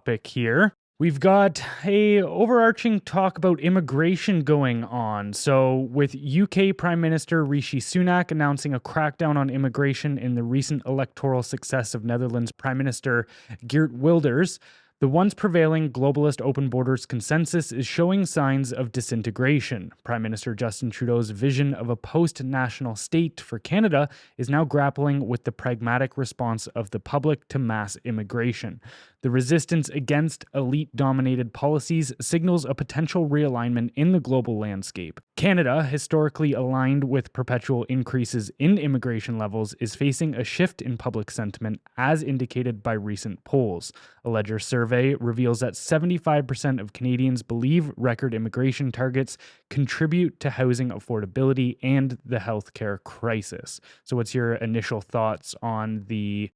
topic here. We've got a overarching talk about immigration going on. So with UK Prime Minister Rishi Sunak announcing a crackdown on immigration in the recent electoral success of Netherlands Prime Minister Geert Wilders, the once prevailing globalist open borders consensus is showing signs of disintegration. Prime Minister Justin Trudeau's vision of a post-national state for Canada is now grappling with the pragmatic response of the public to mass immigration. The resistance against elite-dominated policies signals a potential realignment in the global landscape. Canada, historically aligned with perpetual increases in immigration levels, is facing a shift in public sentiment as indicated by recent polls. A Ledger survey reveals that 75% of Canadians believe record immigration targets contribute to housing affordability and the healthcare crisis. So what's your initial thoughts on the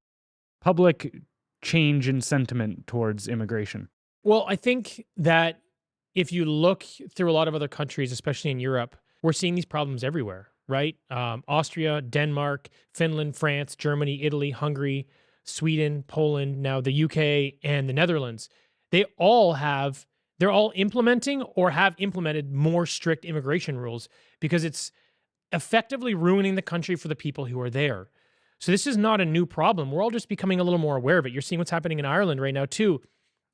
public change in sentiment towards immigration? Well, I think that if you look through a lot of other countries, especially in Europe, we're seeing these problems everywhere, right? Austria, Denmark, Finland, France, Germany, Italy, Hungary, Sweden, Poland, now the UK and the Netherlands. They're all implementing or have implemented more strict immigration rules because it's effectively ruining the country for the people who are there. So this is not a new problem. We're all just becoming a little more aware of it. You're seeing what's happening in Ireland right now too.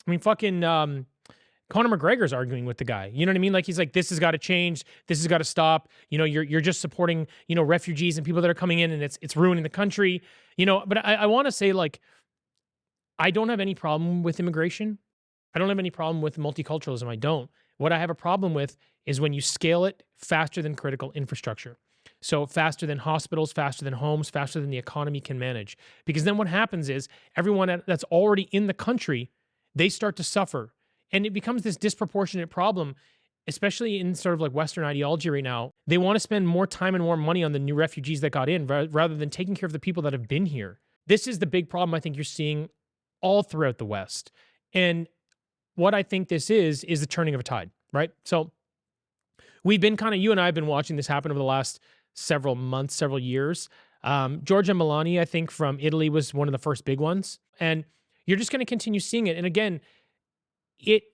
I mean, fucking Conor McGregor's arguing with the guy. You know what I mean? Like, he's like, this has got to change. This has got to stop. You know, you're just supporting, refugees and people that are coming in, and it's ruining the country. But I want to say, like, I don't have any problem with immigration. I don't have any problem with multiculturalism. I don't. What I have a problem with is when you scale it faster than critical infrastructure. So faster than hospitals, faster than homes, faster than the economy can manage. Because then what happens is everyone that's already in the country, they start to suffer. And it becomes this disproportionate problem, especially in sort of like Western ideology right now. They want to spend more time and more money on the new refugees that got in rather than taking care of the people that have been here. This is the big problem I think you're seeing all throughout the West. And what I think this is the turning of a tide, right? So we've been you and I have been watching this happen over the last several months, several years. Giorgia Meloni, I think, from Italy was one of the first big ones. And you're just going to continue seeing it. And again,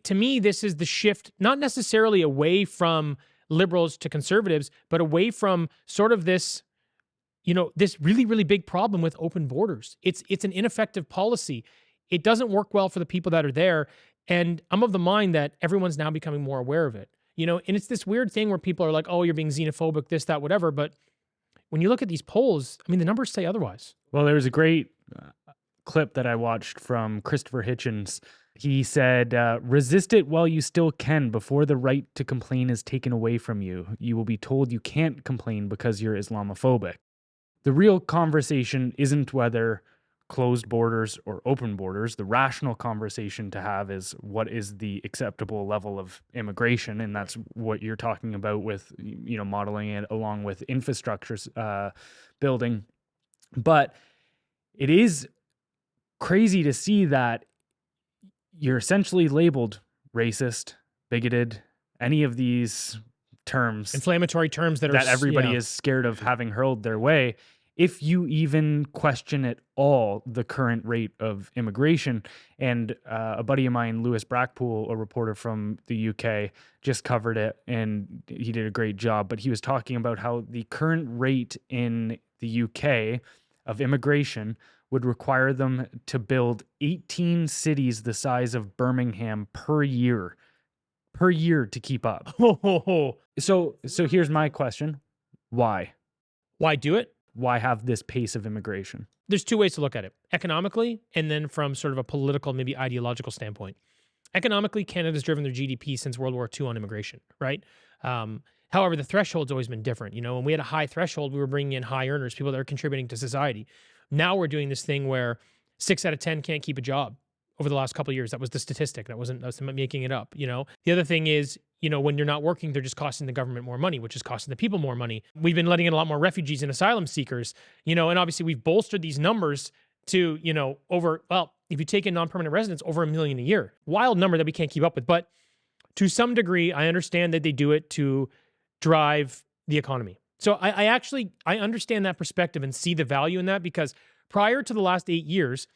to me, this is the shift, not necessarily away from liberals to conservatives, but away from sort of this, this really, really big problem with open borders. It's an ineffective policy. It doesn't work well for the people that are there. And I'm of the mind that everyone's now becoming more aware of it. And it's this weird thing where people are like, oh, you're being xenophobic, this, that, whatever. But when you look at these polls, I mean, the numbers say otherwise. Well, there was a great clip that I watched from Christopher Hitchens. He said, resist it while you still can before the right to complain is taken away from you. You will be told you can't complain because you're Islamophobic. The real conversation isn't whether closed borders or open borders. The rational conversation to have is what is the acceptable level of immigration, and that's what you're talking about with modeling it along with infrastructure building. But it is crazy to see that you're essentially labeled racist, bigoted, any of these terms, inflammatory terms that everybody is scared of having hurled their way. If you even question at all the current rate of immigration. And a buddy of mine, Lewis Brackpool, a reporter from the UK, just covered it, and he did a great job. But he was talking about how the current rate in the UK of immigration would require them to build 18 cities the size of Birmingham per year to keep up. So here's my question. Why? Why do it? Why have this pace of immigration? There's two ways to look at it. Economically, and then from sort of a political, maybe ideological standpoint. Economically, Canada's driven their GDP since World War II on immigration, right? However, the threshold's always been different. When we had a high threshold, we were bringing in high earners, people that are contributing to society. Now we're doing this thing where 6 out of 10 can't keep a job over the last couple of years. That was the statistic. I wasn't making it up. The other thing is, when you're not working, they're just costing the government more money, which is costing the people more money. We've been letting in a lot more refugees and asylum seekers, and obviously we've bolstered these numbers to, if you take in non-permanent residents, over 1 million a year. Wild number that we can't keep up with. But to some degree, I understand that they do it to drive the economy. So I understand that perspective and see the value in that, because prior to the last 8 years,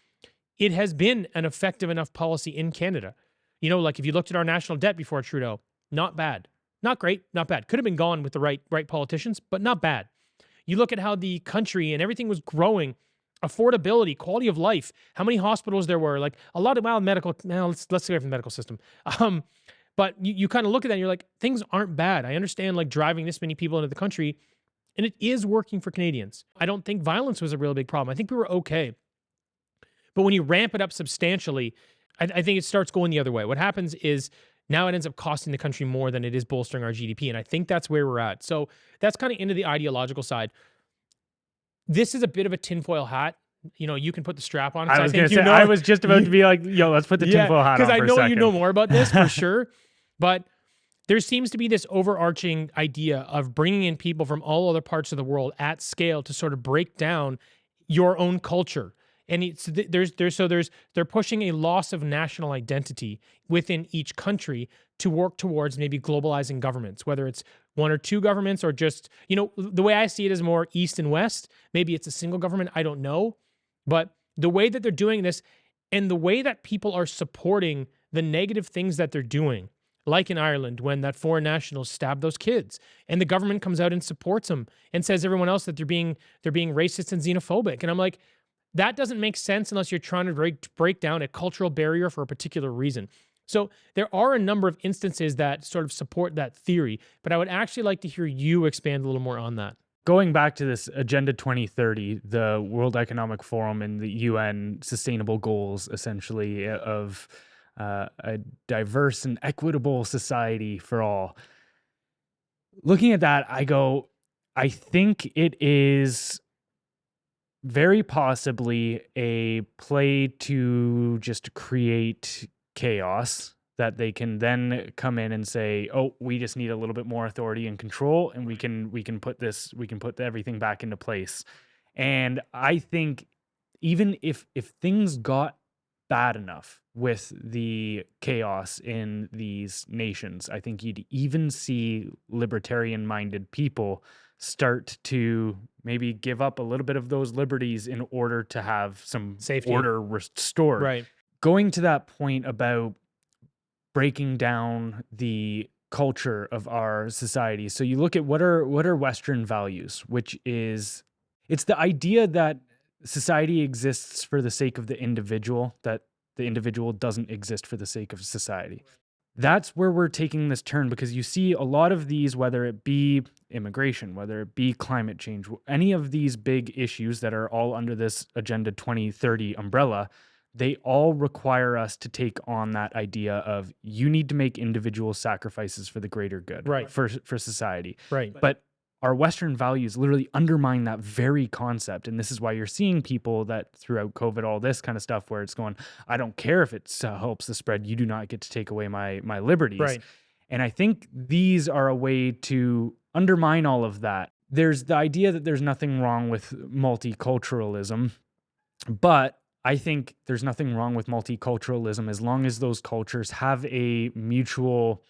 it has been an effective enough policy in Canada. You know, like if you looked at our national debt before Trudeau, not bad. Not great, not bad. Could have been gone with the right politicians, but not bad. You look at how the country and everything was growing, affordability, quality of life, how many hospitals there were, like a lot of medical. Now let's get away from the medical system. But you kind of look at that and you're like, things aren't bad. I understand like driving this many people into the country, and it is working for Canadians. I don't think violence was a real big problem. I think we were okay. But when you ramp it up substantially, I think it starts going the other way. What happens is now it ends up costing the country more than it is bolstering our GDP. And I think that's where we're at. So that's kind of into the ideological side. This is a bit of a tinfoil hat. You know, you can put the strap on. I was going to say, I was just about to be like, yo, let's put the tinfoil hat on because I know you know second. more about this for sure. But there seems to be this overarching idea of bringing in people from all other parts of the world at scale to sort of break down your own culture. And they're pushing a loss of national identity within each country to work towards maybe globalizing governments, whether it's one or two governments or just, you know, the way I see it is more East and West. Maybe it's a single government. I don't know. But the way that they're doing this and the way that people are supporting the negative things that they're doing, like in Ireland, when that foreign nationals stabbed those kids and the government comes out and supports them and says everyone else that they're being racist and xenophobic. And I'm like, that doesn't make sense unless you're trying to break down a cultural barrier for a particular reason. So there are a number of instances that sort of support that theory, but I would actually like to hear you expand a little more on that. Going back to this Agenda 2030, the World Economic Forum and the UN sustainable goals, essentially, of a diverse and equitable society for all. Looking at that, I think it is very possibly a play to just create chaos that they can then come in and say, "Oh, we just need a little bit more authority and control, and we can put everything back into place." And I think even if things got bad enough with the chaos in these nations, I think you'd even see libertarian-minded people start to maybe give up a little bit of those liberties in order to have some Safety. order restored. Right. Going to that point about breaking down the culture of our society. So you look at what are Western values, which is, it's the idea that society exists for the sake of the individual, that the individual doesn't exist for the sake of society. That's where we're taking this turn, because you see a lot of these, whether it be immigration, whether it be climate change, any of these big issues that are all under this Agenda 2030 umbrella, they all require us to take on that idea of you need to make individual sacrifices for the greater good, Right. for society. Right. But our Western values literally undermine that very concept. And this is why you're seeing people that throughout COVID, all this kind of stuff where it's going, I don't care if it helps the spread, you do not get to take away my liberties. Right. And I think these are a way to undermine all of that. There's the idea that there's nothing wrong with multiculturalism, but I think there's nothing wrong with multiculturalism as long as those cultures have a mutual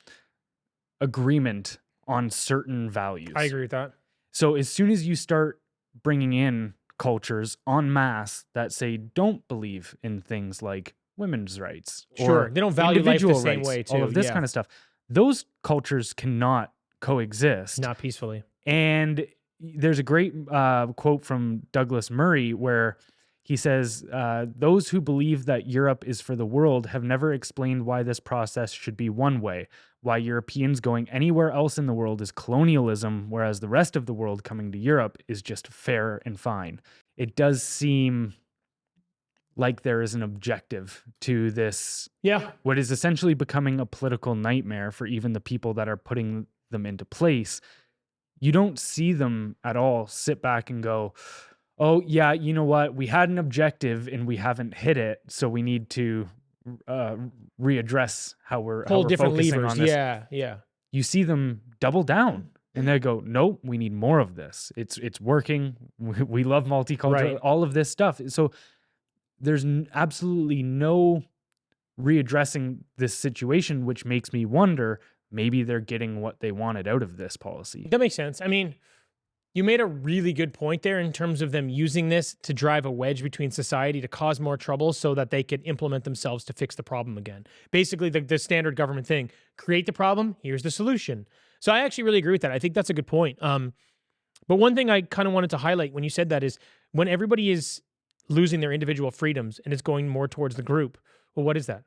agreement on certain values. I agree with that. So as soon as you start bringing in cultures en masse that say don't believe in things like women's rights, Sure, or they don't value life the individual same rights, way too. all of this yeah. kind of stuff, those cultures cannot coexist. Not peacefully. And there's a great quote from Douglas Murray where he says, those who believe that Europe is for the world have never explained why this process should be one way, why Europeans going anywhere else in the world is colonialism, whereas the rest of the world coming to Europe is just fair and fine. It does seem like there is an objective to this, what is essentially becoming a political nightmare for even the people that are putting them into place. You don't see them at all sit back and go, oh, yeah, you know what? We had an objective and we haven't hit it, so we need to readdress how we're different focusing levers. on this. Yeah. You see them double down and they go, nope, we need more of this. It's working. We love multicultural, Right. all of this stuff. So there's absolutely no readdressing this situation, which makes me wonder, maybe they're getting what they wanted out of this policy. That makes sense. I mean, You made a really good point there in terms of them using this to drive a wedge between society to cause more trouble so that they could implement themselves to fix the problem again. Basically, the standard government thing: create the problem, here's the solution. So I actually really agree with that. I think that's a good point. But one thing I kind of wanted to highlight when you said that is when everybody is losing their individual freedoms and it's going more towards the group, well, what is that?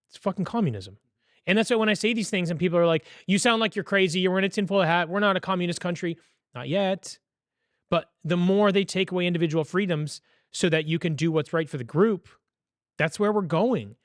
It's fucking communism. And that's why when I say these things and people are like, you sound like you're crazy, you're in a tinfoil hat, we're not a communist country. Not yet. But the more they take away individual freedoms so that you can do what's right for the group, that's where we're going.